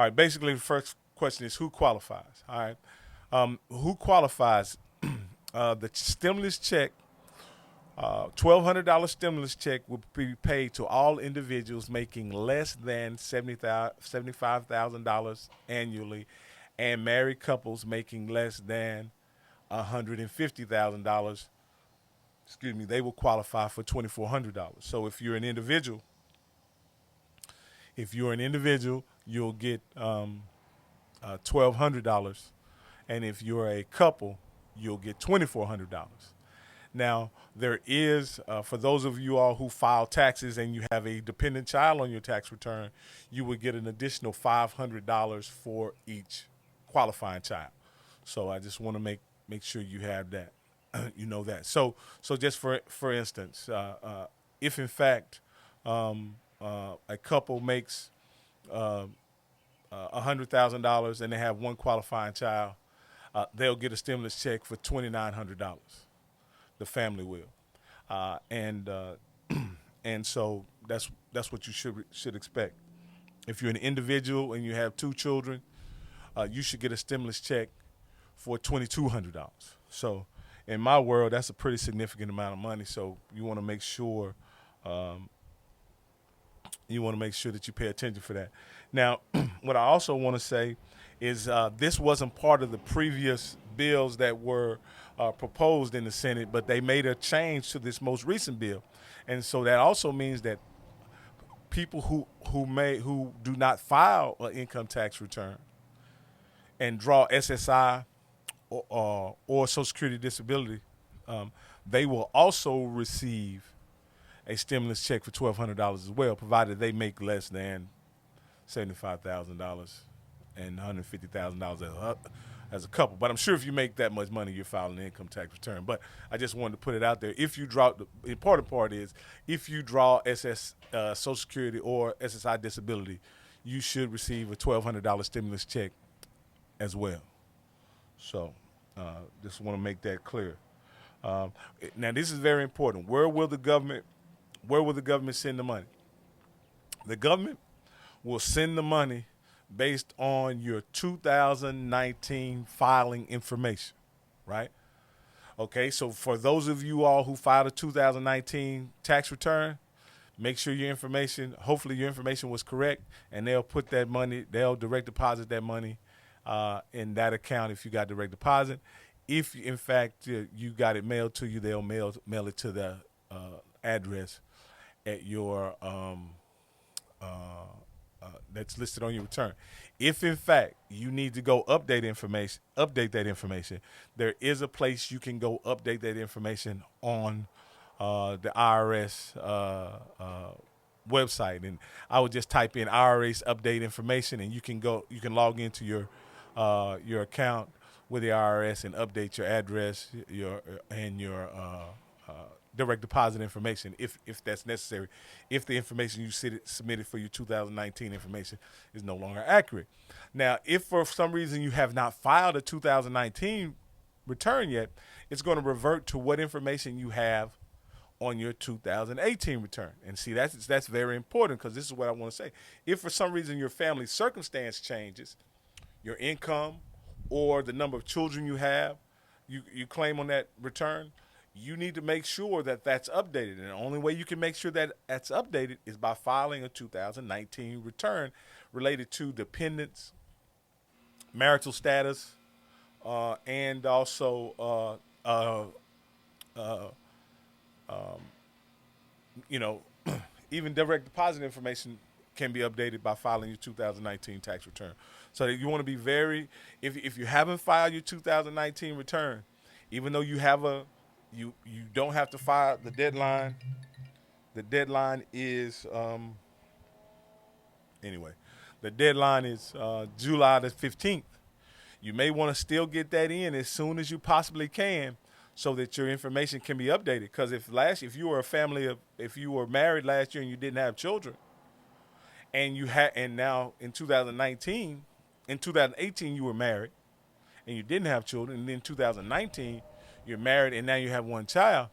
All right. Basically, the first question is who qualifies. All right. Who qualifies? The stimulus check, $1,200 stimulus check will be paid to all individuals making less than $75,000 annually, and married couples making less than $150,000. Excuse me, they will qualify for $2,400. So if you're an individual, you'll get $1,200, and if you're a couple, you'll get $2,400. Now, there is, for those of you all who file taxes and you have a dependent child on your tax return, you would get an additional $500 for each qualifying child. So I just want to make sure you have that, you know that. So just for instance, if in fact a couple makes $100,000 and they have one qualifying child, they'll get a stimulus check for $2,900. The family will, and and so that's what you should expect. If you're an individual and you have two children, you should get a stimulus check for $2,200. So in my world, that's a pretty significant amount of money. So you want to make sure um, that you pay attention for that. Now, what I also want to say is this wasn't part of the previous bills that were proposed in the Senate, but they made a change to this most recent bill, and so that also means that people who do not file an income tax return and draw SSI or Social Security disability, they will also receive a stimulus check for $1,200 as well, provided they make less than $75,000 and $150,000 as a couple. But I'm sure if you make that much money, you're filing an income tax return. But I just wanted to put it out there. If you draw, the important part is if you draw Social Security or SSI disability, you should receive a $1,200 stimulus check as well. So just want to make that clear. Now this is very important. Where will the government send the money? The government will send the money based on your 2019 filing information, right? Okay, so for those of you all who filed a 2019 tax return, make sure hopefully your information was correct, and they'll direct deposit that money in that account if you got direct deposit. If in fact you got it mailed to you, they'll mail it to the address at your that's listed on your return. If in fact you need to go update that information, there is a place you can go update that information on the IRS website, and I would just type in IRS update information, and you can log into your account with the IRS and update your address, your direct deposit information if that's necessary, if the information you submitted for your 2019 information is no longer accurate. Now, if for some reason you have not filed a 2019 return yet, it's going to revert to what information you have on your 2018 return. And see, that's very important, because this is what I want to say. If for some reason your family circumstance changes, your income or the number of children you have, you claim on that return, you need to make sure that that's updated. And the only way you can make sure that that's updated is by filing a 2019 return related to dependents, marital status, and also, you know, even direct deposit information can be updated by filing your 2019 tax return. So you want to be if you haven't filed your 2019 return, even though you don't have to file the deadline. The deadline is anyway. The deadline is July the 15th. You may want to still get that in as soon as you possibly can, so that your information can be updated. Because if you were married last year and you didn't have children, and now in 2018 you were married and you didn't have children, and then in 2019 you're married and now you have one child,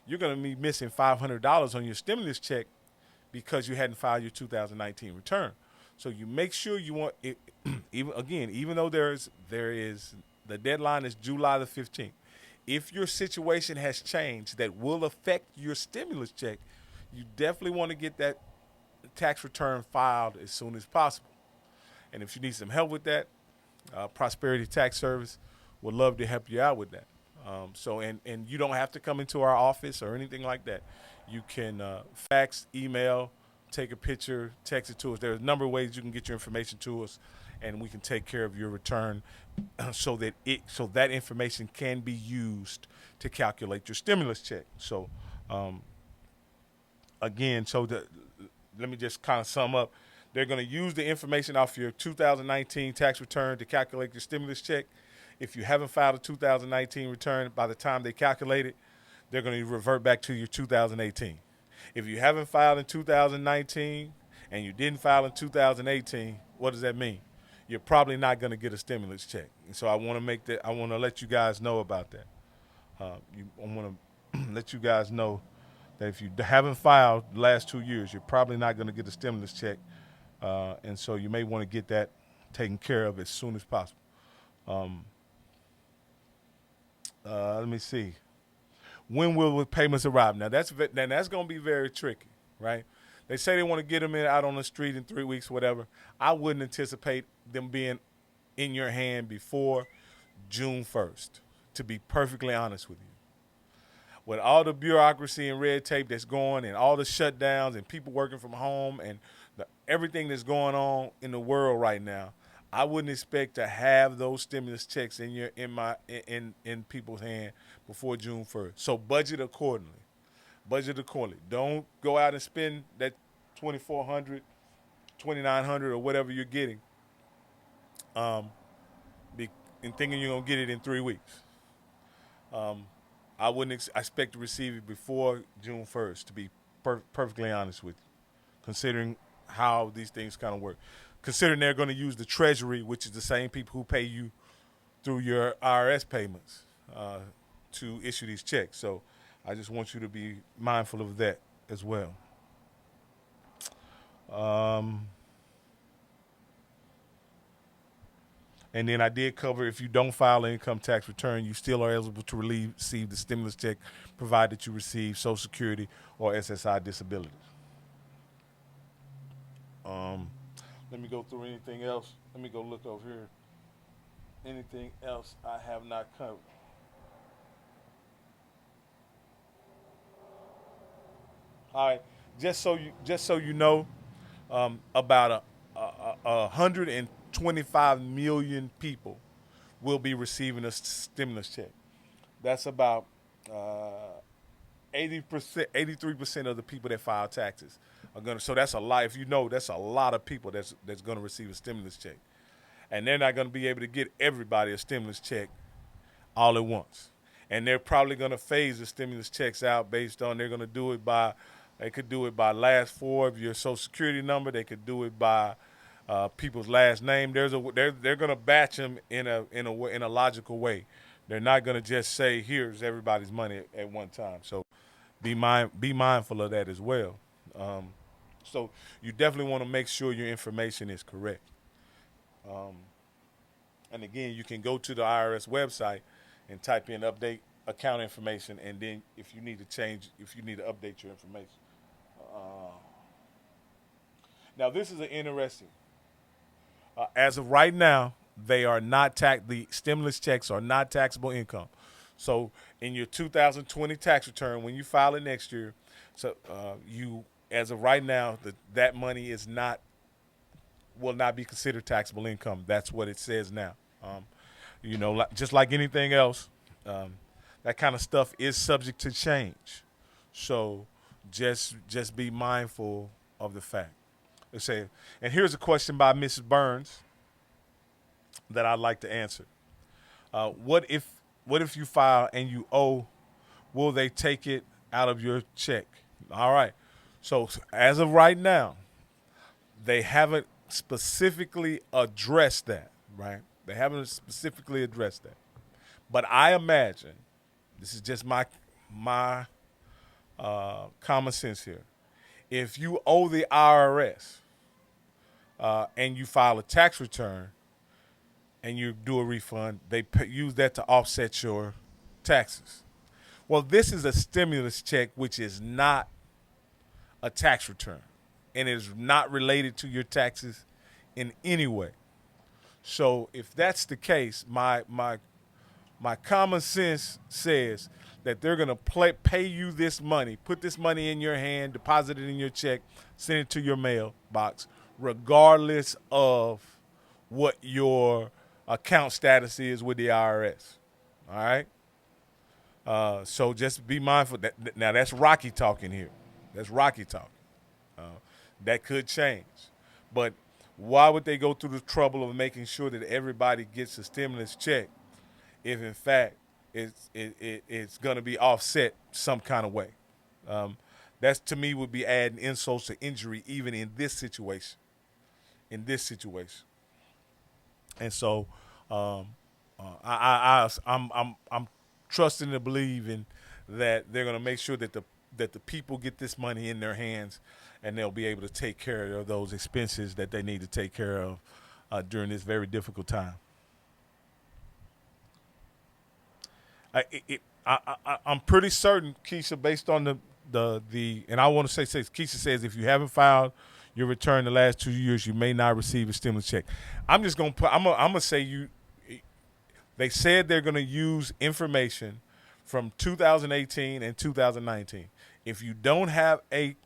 you're going to be missing $500 on your stimulus check because you hadn't filed your 2019 return. So you make sure even though there is the deadline is July the 15th. If your situation has changed that will affect your stimulus check, you definitely want to get that tax return filed as soon as possible. And if you need some help with that, Prosperity Tax Service would love to help you out with that. And you don't have to come into our office or anything like that. You can fax, email, take a picture, text it to us. There's a number of ways you can get your information to us, and we can take care of your return so that information can be used to calculate your stimulus check. So again, let me just kind of sum up. They're going to use the information off your 2019 tax return to calculate your stimulus check. If you haven't filed a 2019 return, by the time they calculate it, they're going to revert back to your 2018. If you haven't filed in 2019 and you didn't file in 2018, what does that mean? You're probably not going to get a stimulus check. And so I want to let you guys know about that. I want to let you guys know that if you haven't filed the last 2 years, you're probably not going to get a stimulus check. And so you may want to get that taken care of as soon as possible. Let me see. When will the payments arrive? Now that's going to be very tricky, right? They say they want to get them out on the street in 3 weeks, whatever. I wouldn't anticipate them being in your hand before June 1st, to be perfectly honest with you. With all the bureaucracy and red tape that's going and all the shutdowns and people working from home and everything that's going on in the world right now, I wouldn't expect to have those stimulus checks in people's hand before June 1st. So budget accordingly. Don't go out and spend that $2,400, $2,900, or whatever you're getting, and thinking you're gonna get it in 3 weeks. I wouldn't expect to receive it before June 1st, to be perfectly honest with you, considering how these things kind of work. Considering they're going to use the Treasury, which is the same people who pay you through your IRS payments, to issue these checks. So I just want you to be mindful of that as well. And then I did cover, if you don't file an income tax return, you still are eligible to receive the stimulus check, provided you receive Social Security or SSI disability. Let me go through anything else. Let me go look over here. Anything else I have not covered? All right, just so you know, about 125 million people will be receiving a stimulus check. That's about 80%, 83% of the people that file taxes are gonna. So that's a lot. If you know, that's a lot of people that's gonna receive a stimulus check, and they're not gonna be able to get everybody a stimulus check all at once. And they're probably gonna phase the stimulus checks out based on they're gonna do it by. They could do it by last four of your Social Security number. They could do it by people's last name. They're gonna batch them in a logical way. They're not gonna just say here's everybody's money at one time. So be mindful of that as well. So you definitely want to make sure your information is correct. And again, you can go to the IRS website and type in update account information, and then if you need to update your information. Now this is an interesting. As of right now, they are not the stimulus checks are not taxable income. So in your 2020 tax return, when you file it next year, as of right now, that money will not be considered taxable income. That's what it says now. Just like anything else, that kind of stuff is subject to change. So just be mindful of the fact. Let's say, and here's a question by Mrs. Burns that I'd like to answer. What if you file and you owe? Will they take it out of your check? All right. So as of right now, they haven't specifically addressed that, right? They haven't specifically addressed that. But I imagine, this is just my common sense here. If you owe the IRS and you file a tax return and you do a refund, use that to offset your taxes. Well, this is a stimulus check, which is not a tax return and is not related to your taxes in any way. So if that's the case, my common sense says that they're going to pay you this money, put this money in your hand, deposit it in your check, send it to your mailbox, regardless of what your account status is with the IRS. All right? So just be mindful. Now, that's Rocky talking here. That's Rocky talking. Uh, that could change. But why would they go through the trouble of making sure that everybody gets a stimulus check if, in fact, it's going to be offset some kind of way? That's, to me, would be adding insults to injury even in this situation. In this situation. And so I'm trusting and believing that they're going to make sure that the people get this money in their hands, and they'll be able to take care of those expenses that they need to take care of during this very difficult time. I'm pretty certain, Keisha, based on the and I want to say Keisha says if you haven't filed your return the last 2 years, you may not receive a stimulus check. I'm just gonna put. I'm gonna say you. They said they're gonna use information from 2018 and 2019. If you don't have a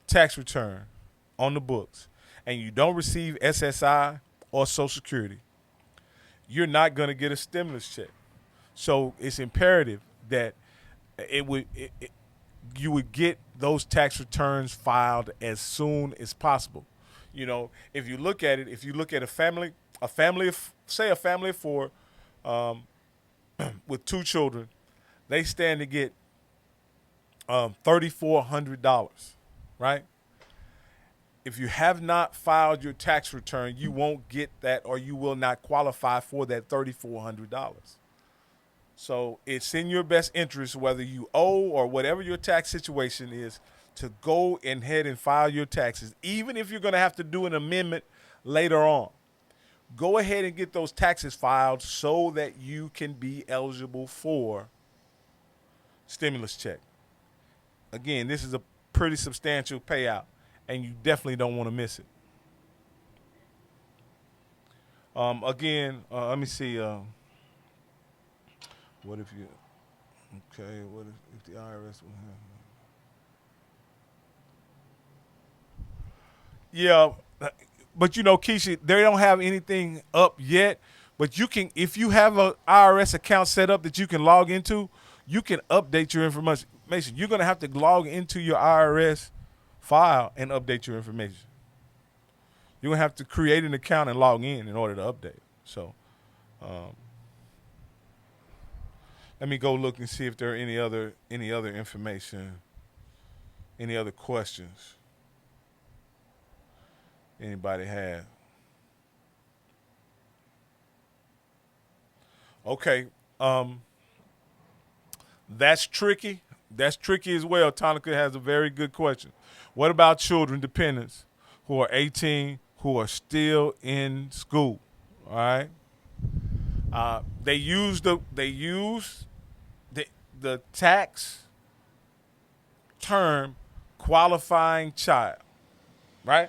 tax return on the books and you don't receive SSI or Social Security, you're not going to get a stimulus check. So it's imperative that you would get those tax returns filed as soon as possible. You know, if you look at it, if you look at a family of four with two children, they stand to get $3,400, right? If you have not filed your tax return, you won't get that, or you will not qualify for that $3,400. So it's in your best interest, whether you owe or whatever your tax situation is, to go ahead and file your taxes, even if you're going to have to do an amendment later on. Go ahead and get those taxes filed so that you can be eligible for stimulus check. Again, this is a pretty substantial payout, and you definitely don't want to miss it. Let me see. What if you? Okay, what if the IRS will have? Yeah, but you know, Keisha, they don't have anything up yet. But you can, if you have an IRS account set up that you can log into, you can update your information. You're going to have to log into your IRS file and update your information. You're going to have to create an account and log in order to update. So let me go look and see if there are any other information, any other questions anybody have. Okay. That's tricky. That's tricky as well. Tonica has a very good question. What about children, dependents, who are 18, who are still in school? All right. They use the tax term qualifying child, right?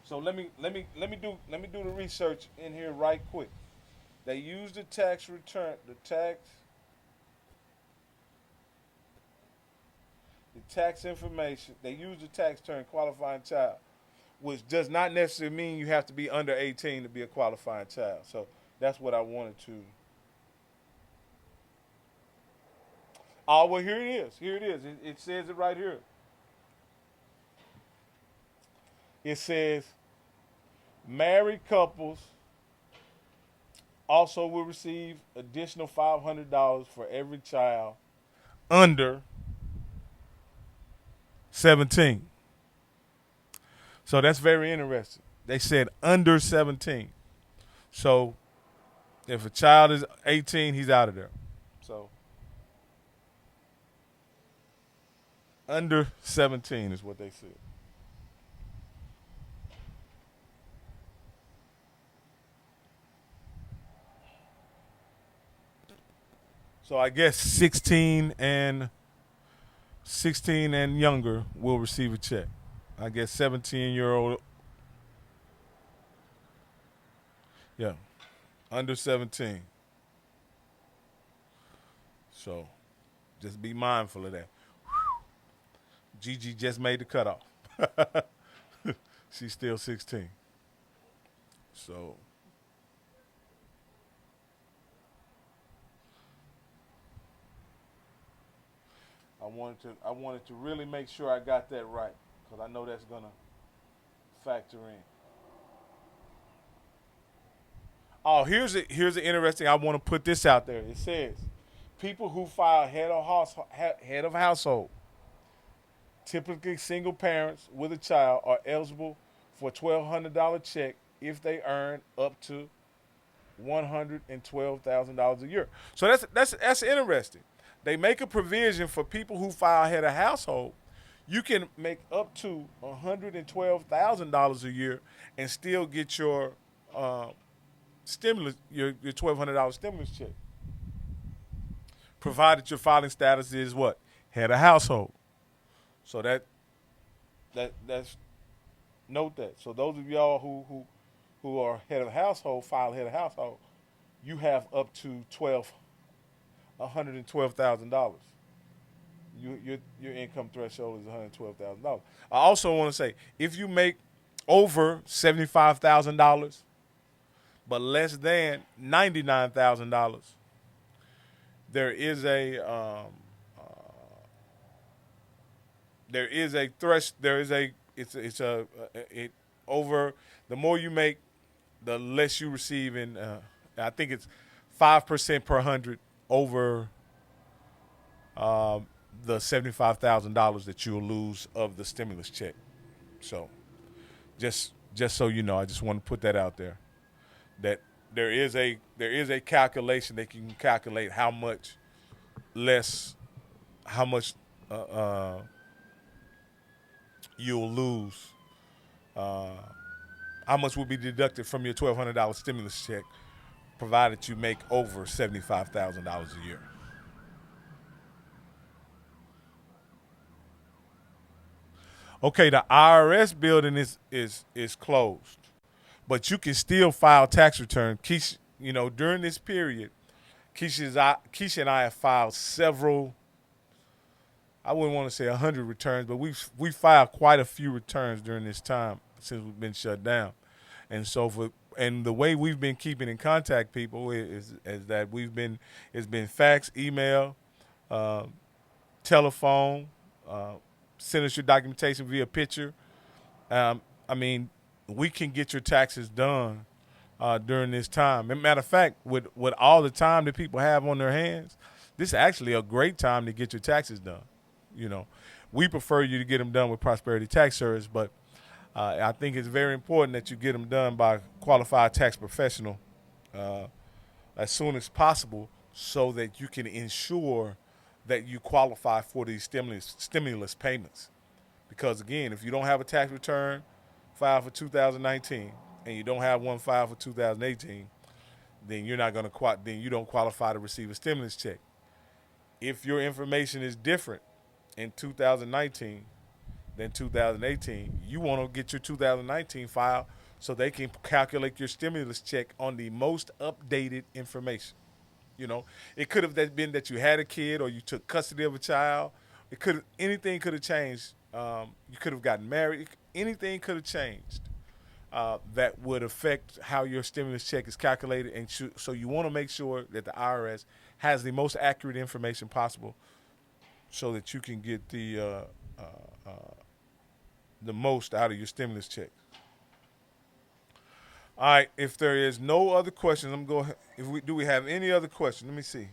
So let me do the research in here right quick. They use the tax information. They use the tax term qualifying child, which does not necessarily mean you have to be under 18 to be a qualifying child. So that's what I wanted to. Oh, well, here it is. Here it is. It says it right here. It says married couples also will receive additional $500 for every child under 17. So that's very interesting. They said under 17. So if a child is 18, he's out of there. So under 17 is what they said. So I guess 16 and younger will receive a check. I guess 17-year-old, yeah, under 17. So just be mindful of that. Gigi just made the cutoff. She's still 16. So I wanted to really make sure I got that right because I know that's gonna factor in. Oh, here's the interesting. I want to put this out there. It says people who file head of household, typically single parents with a child, are eligible for a $1,200 check if they earn up to $112,000 a year. So that's interesting. They make a provision for people who file head of household. You can make up to $112,000 a year and still get your stimulus, your $1,200 stimulus check, provided your filing status is what, head of household. So that's note that. So those of y'all who are head of household, file head of household, you have up to $112,000. Your income threshold is $112,000. I also want to say if you make over $75,000 but less than $99,000, there is a thresh there is a it's a it over the more you make, the less you receive in. I think it's 5% per hundred over the $75,000 that you'll lose of the stimulus check. So just so you know, I just want to put that out there that there is a calculation that you can calculate less how much you'll lose, how much will be deducted from your $1,200 stimulus check, provided you make over $75,000 a year. Okay, the IRS building is closed, but you can still file tax return. Keisha, during this period, Keisha and I have filed several. I wouldn't want to say 100 returns, but we filed quite a few returns during this time since we've been shut down, and and the way we've been keeping in contact people is that it's been fax, email, uh, telephone, send us your documentation via picture. I mean, we can get your taxes done during this time. And matter of fact, with all the time that people have on their hands, this is actually a great time to get your taxes done. You know, we prefer you to get them done with Prosperity Tax Service, but I think it's very important that you get them done by a qualified tax professional uh, as soon as possible so that you can ensure that you qualify for these stimulus payments. Because, again, if you don't have a tax return filed for 2019 and you don't have one filed for 2018, then you're not going to then you don't qualify to receive a stimulus check. If your information is different in 2019 than 2018, you want to get your 2019 file so they can calculate your stimulus check on the most updated information. It could have been that you had a kid or you took custody of a child. Anything could have changed. You could have gotten married. Anything could have changed that would affect how your stimulus check is calculated. And so you want to make sure that the IRS has the most accurate information possible so that you can get the most out of your stimulus check. All right. If there is no other questions, I'm going. Do we have any other questions? Let me see.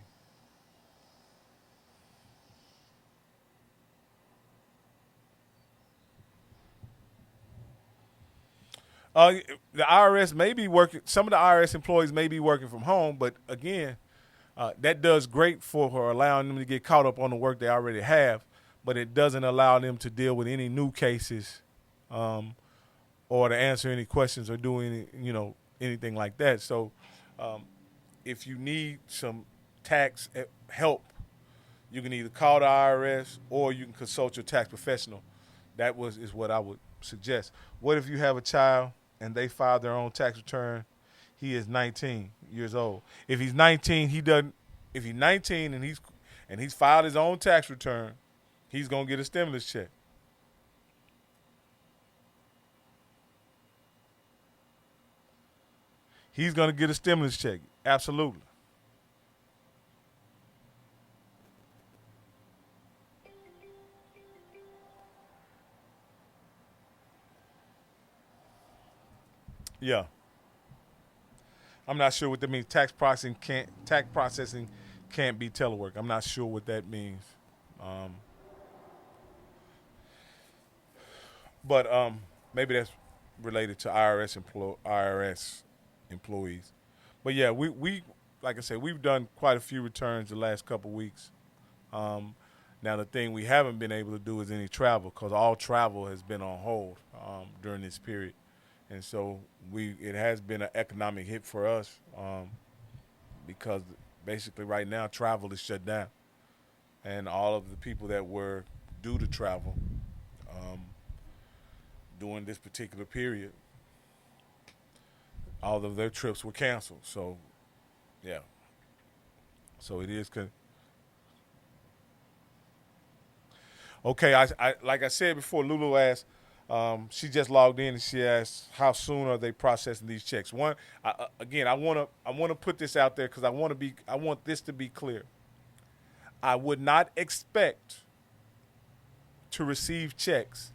Uh, the IRS may be working. Some of the IRS employees may be working from home, but again, that does great for allowing them to get caught up on the work they already have. But it doesn't allow them to deal with any new cases, or to answer any questions or do anything like that. So, if you need some tax help, you can either call the IRS or you can consult your tax professional. Is what I would suggest. What if you have a child and they file their own tax return? He is 19 years old. If he's 19, he doesn't. If he's 19 and he's filed his own tax return, he's gonna get a stimulus check. He's gonna get a stimulus check. Absolutely. Yeah. I'm not sure what that means. Tax processing can't be telework. I'm not sure what that means. Um, but maybe that's related to IRS employees. But yeah, we like I said, we've done quite a few returns the last couple weeks. Um, Now the thing we haven't been able to do is any travel because all travel has been on hold during this period, and so it has been an economic hit for us because basically right now travel is shut down, and all of the people that were due to travel um, during this particular period, all of their trips were canceled. So yeah, so it is. Okay, I like I said before, Lulu asked. She just logged in and she asked, "How soon are they processing these checks?" Again, I wanna put this out there because I want this to be clear. I would not expect to receive checks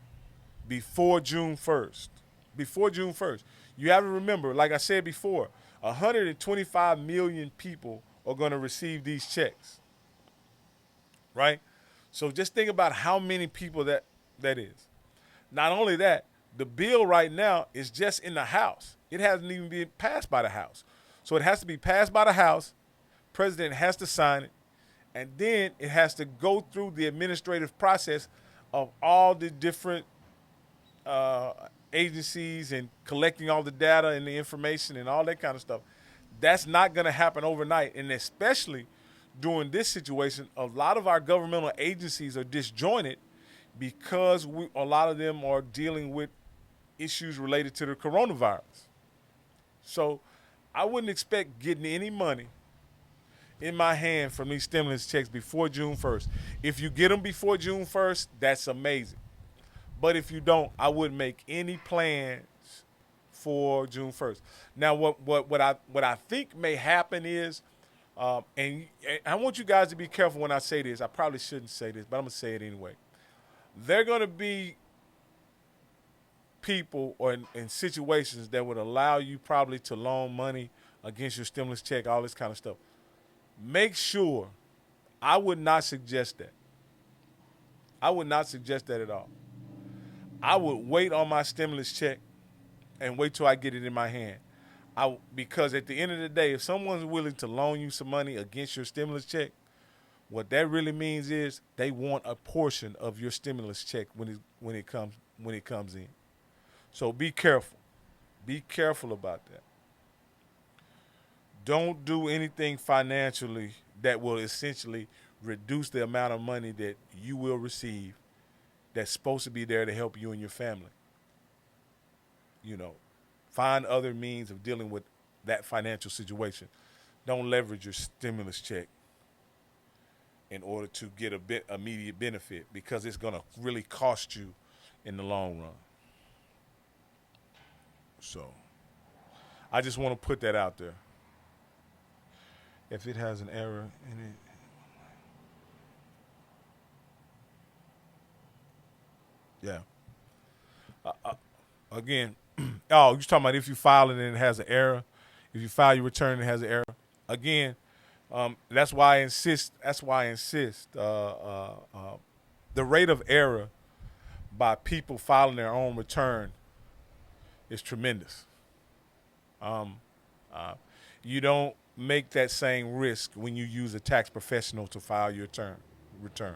before June 1st. Before June 1st, you have to remember, like I said before, 125 million people are going to receive these checks, right? So just think about how many people that is. Not only that, the bill right now is just in the House. It hasn't even been passed by the House. So it has to be passed by the House. President has to sign it. And then it has to go through the administrative process of all the different uh, agencies and collecting all the data and the information and all that kind of stuff. That's not going to happen overnight. And especially during this situation, a lot of our governmental agencies are disjointed because a lot of them are dealing with issues related to the coronavirus. So I wouldn't expect getting any money in my hand from these stimulus checks before June 1st. If you get them before June 1st, that's amazing. But if you don't, I wouldn't make any plans for June 1st. Now, what I think may happen is, and I want you guys to be careful when I say this. I probably shouldn't say this, but I'm gonna say it anyway. They're gonna be people or in situations that would allow you probably to loan money against your stimulus check, all this kind of stuff. Make sure, I would not suggest that. I would not suggest that at all. I would wait on my stimulus check and wait till I get it in my hand. Because at the end of the day, if someone's willing to loan you some money against your stimulus check, what that really means is they want a portion of your stimulus check when it comes in. So be careful. Be careful about that. Don't do anything financially that will essentially reduce the amount of money that you will receive that's supposed to be there to help you and your family. You know, find other means of dealing with that financial situation. Don't leverage your stimulus check in order to get a bit immediate benefit because it's going to really cost you in the long run. So I just want to put that out there. If it has an error in it, yeah. Again, oh, you're talking about if you file it and it has an error. If you file your return and it has an error. Again, that's why I insist. That's why I insist. The rate of error by people filing their own return is tremendous. Um, uh, you don't make that same risk when you use a tax professional to file your return.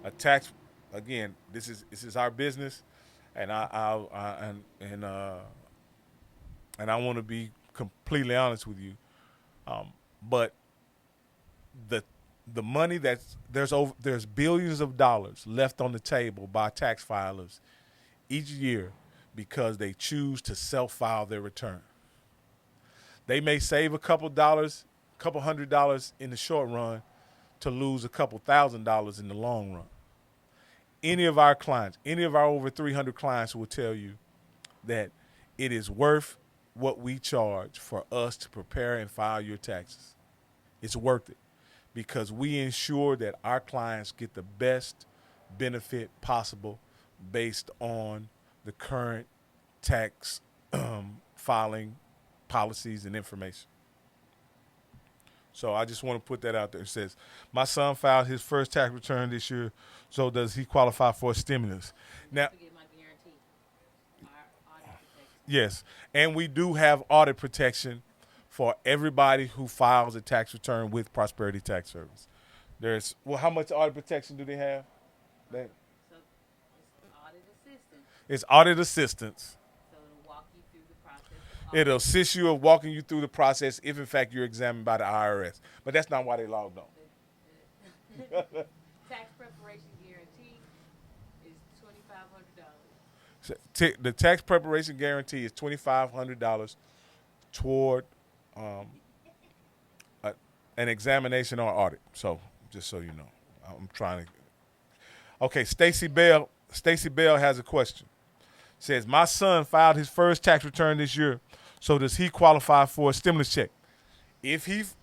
A tax, again, this is our business, and and I want to be completely honest with you. But the the money there's billions of dollars left on the table by tax filers each year because they choose to self-file their return. They may save a couple dollars, a couple $100 in the short run to lose a couple $1,000 in the long run. Any of our clients, any of our over 300 clients will tell you that it is worth what we charge for us to prepare and file your taxes. It's worth it because we ensure that our clients get the best benefit possible based on the current tax filing policies and information. So I just want to put that out there. It says, my son filed his first tax return this year, so does he qualify for a stimulus? Now, yes, and we do have audit protection for everybody who files a tax return with Prosperity Tax Service. How much audit protection do they have? So it's audit assistance. It's audit assistance. So it'll walk you through the process. It'll assist you of walking you through the process if, in fact, you're examined by the IRS. But that's not why they logged on. Tax preparation guarantee is $2,500. The tax preparation guarantee is $2,500 toward an examination or audit. So just so you know, I'm trying to. Okay, Stacy Bell has a question. Says, my son filed his first tax return this year, so does he qualify for a stimulus check? If he's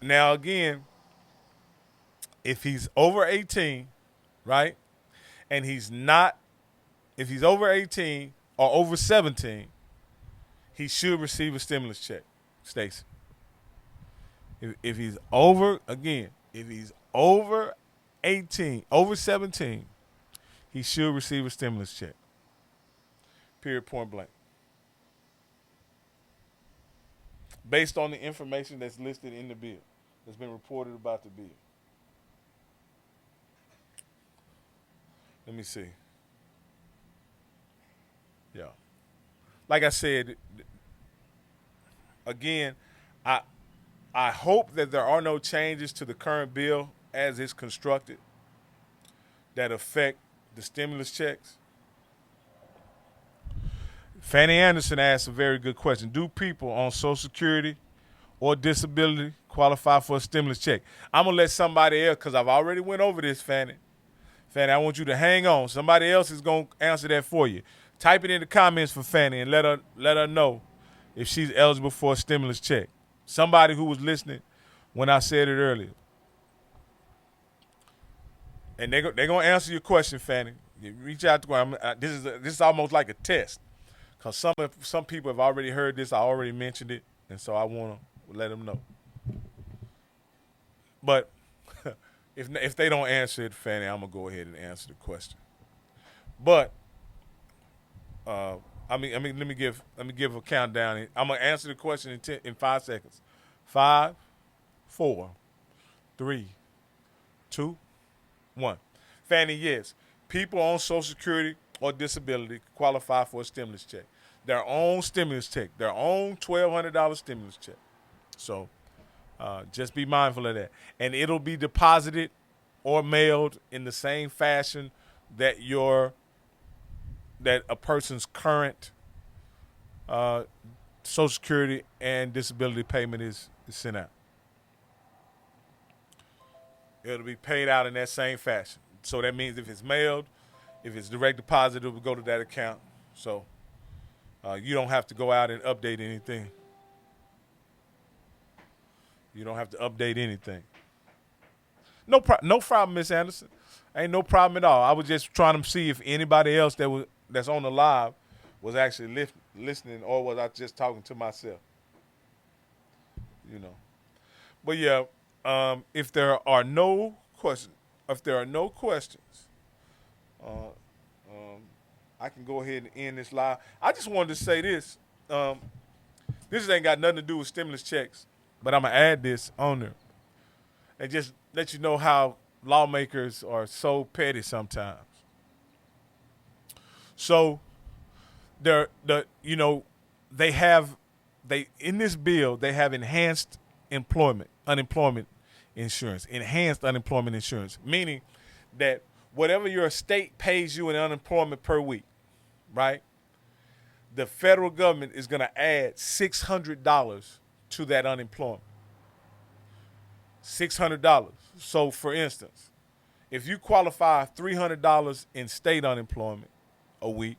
over 18, right, and if he's over 18 or over 17, he should receive a stimulus check, Stacy. If he's over 18, over 17, he should receive a stimulus check. Period, point blank. Based on the information that's listed in the bill, that's been reported about the bill. Let me see. Yeah. Like I said, again, I hope that there are no changes to the current bill as it's constructed that affect the stimulus checks. Fanny Anderson asked a very good question. Do people on Social Security or disability qualify for a stimulus check? I'm going to let somebody else, because I've already went over this, Fanny. Fanny, I want you to hang on. Somebody else is going to answer that for you. Type it in the comments for Fanny and let her know if she's eligible for a stimulus check. Somebody who was listening when I said it earlier. And they're going to answer your question, Fanny. You reach out to them. This is almost like a test. Because some people have already heard this. I already mentioned it. And so I want to let them know. But if they don't answer it, Fanny, I'm going to go ahead and answer the question. But, let me give a countdown. I'm going to answer the question in 5 seconds. 5, 4, 3, 2, 1. Fanny, yes. People on Social Security or disability qualify for a stimulus check. Their own stimulus check. Their own $1,200 stimulus check. So just be mindful of that. And it'll be deposited or mailed in the same fashion that a person's current Social Security and disability payment is sent out. It'll be paid out in that same fashion. So that means if it's mailed, if it's direct deposit, it will go to that account. So you don't have to go out and update anything. You don't have to update anything. No problem, Miss Anderson. Ain't no problem at all. I was just trying to see if anybody else that's on the live was actually listening, or was I just talking to myself? You know. But yeah, if there are no questions, I can go ahead and end this live. I just wanted to say this. This ain't got nothing to do with stimulus checks, but I'm going to add this on there and just let you know how lawmakers are so petty sometimes. So in this bill, they have enhanced unemployment insurance, enhanced unemployment insurance, meaning that whatever your state pays you in unemployment per week, right? The federal government is going to add $600 to that unemployment. $600. So, for instance, if you qualify $300 in state unemployment a week,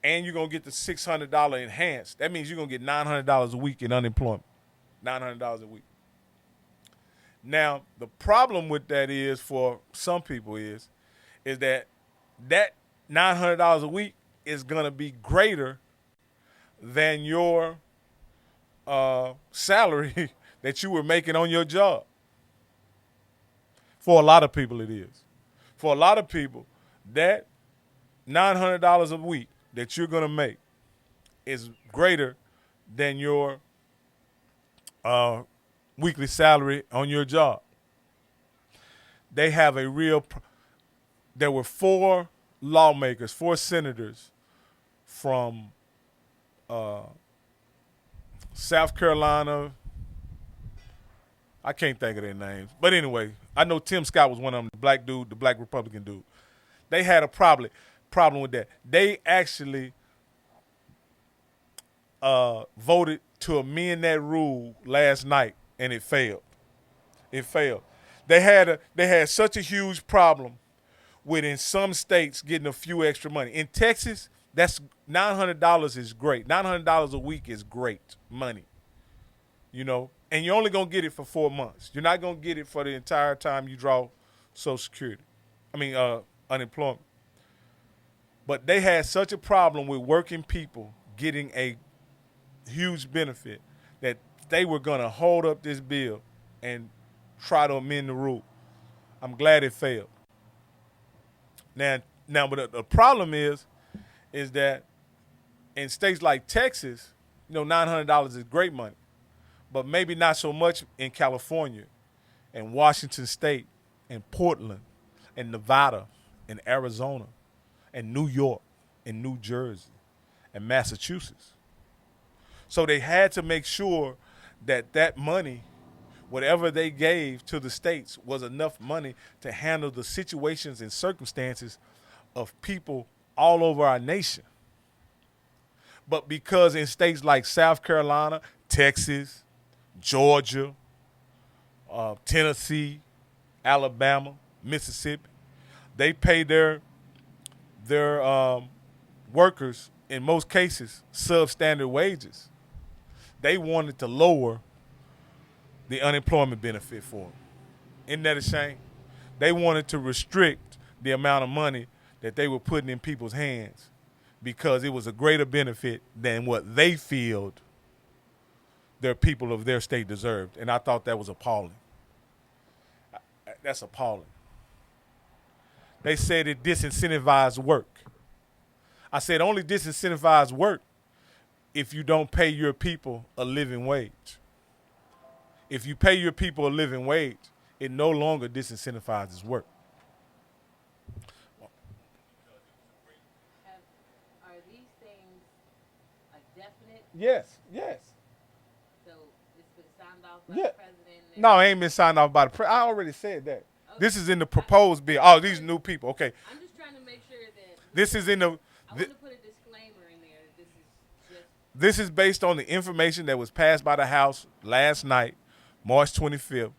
and you're going to get the $600 enhanced, that means you're going to get $900 a week in unemployment. $900 a week. Now, the problem with that is, for some people, is that $900 a week is going to be greater than your salary that you were making on your job. For a lot of people, it is. For a lot of people, that $900 a week that you're going to make is greater than your weekly salary on your job. They have a real there were 4 lawmakers, 4 senators from South Carolina. I can't think of their names. But anyway, I know Tim Scott was one of them, the black dude, the black Republican dude. They had a problem with that. They actually voted to amend that rule last night, and it failed. It failed. They had such a huge problem with, in some states, getting a few extra money. In Texas, that's $900 is great. $900 a week is great money. You know, and you're only going to get it for 4 months. You're not going to get it for the entire time you draw Social Security. Unemployment. But they had such a problem with working people getting a huge benefit that they were going to hold up this bill and try to amend the rule. I'm glad it failed. Now, but the problem is that in states like Texas, $900 is great money, but maybe not so much in California and Washington State and Portland and Nevada and Arizona and New York and New Jersey and Massachusetts. So they had to make sure that money, whatever they gave to the states, was enough money to handle the situations and circumstances of people all over our nation. But because in states like South Carolina, Texas, Georgia, Tennessee, Alabama, Mississippi, they pay their workers, in most cases, substandard wages. They wanted to lower the unemployment benefit for them. Isn't that a shame? They wanted to restrict the amount of money that they were putting in people's hands because it was a greater benefit than what they feel their people of their state deserved. And I thought that was appalling. That's appalling. They said it disincentivized work. I said only disincentivized work if you don't pay your people a living wage. If you pay your people a living wage, it no longer disincentivizes work. Are these things a definite? Yes. So it's been signed off by Yeah. the president? No, it ain't been signed off by the president. I already said that. Okay. This is in the proposed bill. Oh, these new people. Okay. I'm just trying to make sure that this is in the. I want to put a disclaimer in there that this is just. This is based on the information that was passed by the House last night, March 25th,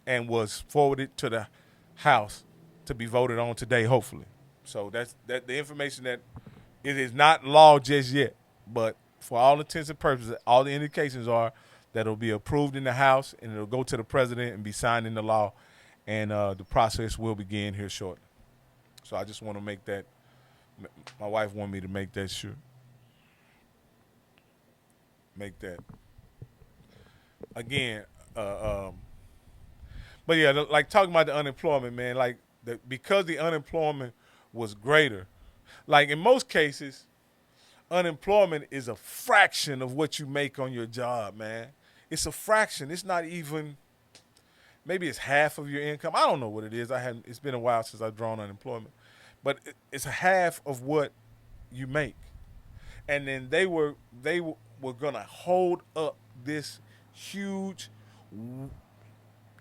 and was forwarded to the House to be voted on today, hopefully. So that's the information that it is not law just yet, but for all intents and purposes, all the indications are that it'll be approved in the House and it'll go to the president and be signed into law, and the process will begin here shortly. So I just want to make that. My wife wanted me to make that sure. Make that. Again, but yeah, like talking about the unemployment, man, like because the unemployment was greater, like in most cases, unemployment is a fraction of what you make on your job, man. It's a fraction. It's not even, maybe it's half of your income. I don't know what it is. It's been a while since I've drawn unemployment, but it's half of what you make. And then they were going to hold up this huge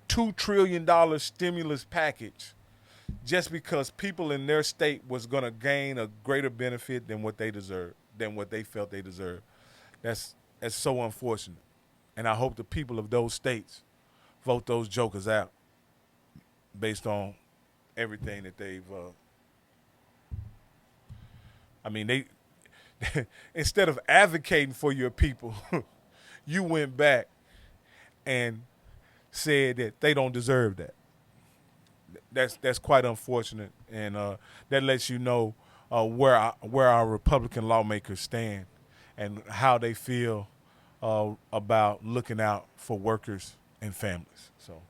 $2 trillion stimulus package just because people in their state was going to gain a greater benefit than what they deserve, than what they felt they deserved. That's that's so unfortunate, and I hope the people of those states vote those jokers out based on everything that they've. I mean, they instead of advocating for your people, you went back and said that they don't deserve that. That's quite unfortunate, and that lets you know where our Republican lawmakers stand and how they feel about looking out for workers and families. So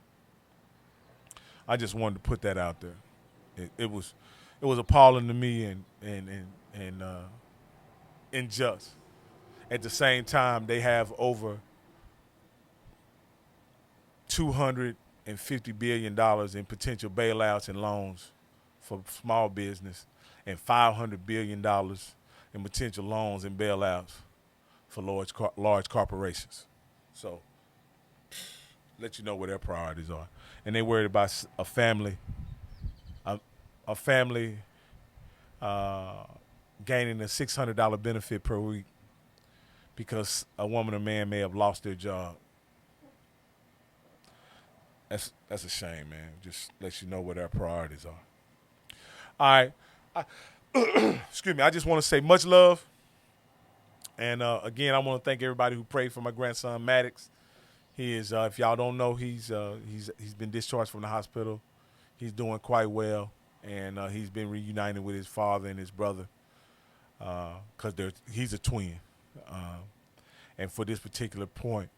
I just wanted to put that out there. It was appalling to me and unjust. At the same time, they have over $250 billion in potential bailouts and loans for small business, and $500 billion in potential loans and bailouts for large corporations. So let you know where their priorities are, and they worried about a family, a family gaining a $600 benefit per week because a woman or man may have lost their job. That's a shame, man. Just let you know what our priorities are. All right. Excuse me. I just want to say much love. And again, I want to thank everybody who prayed for my grandson Maddox. He is, if y'all don't know, he's been discharged from the hospital. He's doing quite well, and he's been reunited with his father and his brother because he's a twin. And for this particular point,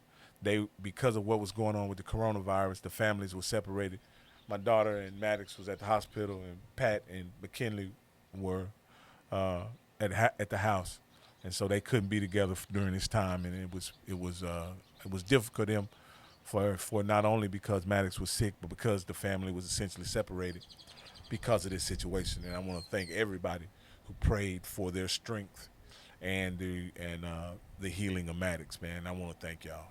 because of what was going on with the coronavirus, the families were separated. My daughter and Maddox was at the hospital, and Pat and McKinley were at the house, and so they couldn't be together during this time, and it was difficult for them for not only because Maddox was sick, but because the family was essentially separated because of this situation. And I want to thank everybody who prayed for their strength and the healing of Maddox, man. I want to thank y'all.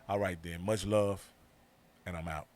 All right, then. Much love, and I'm out.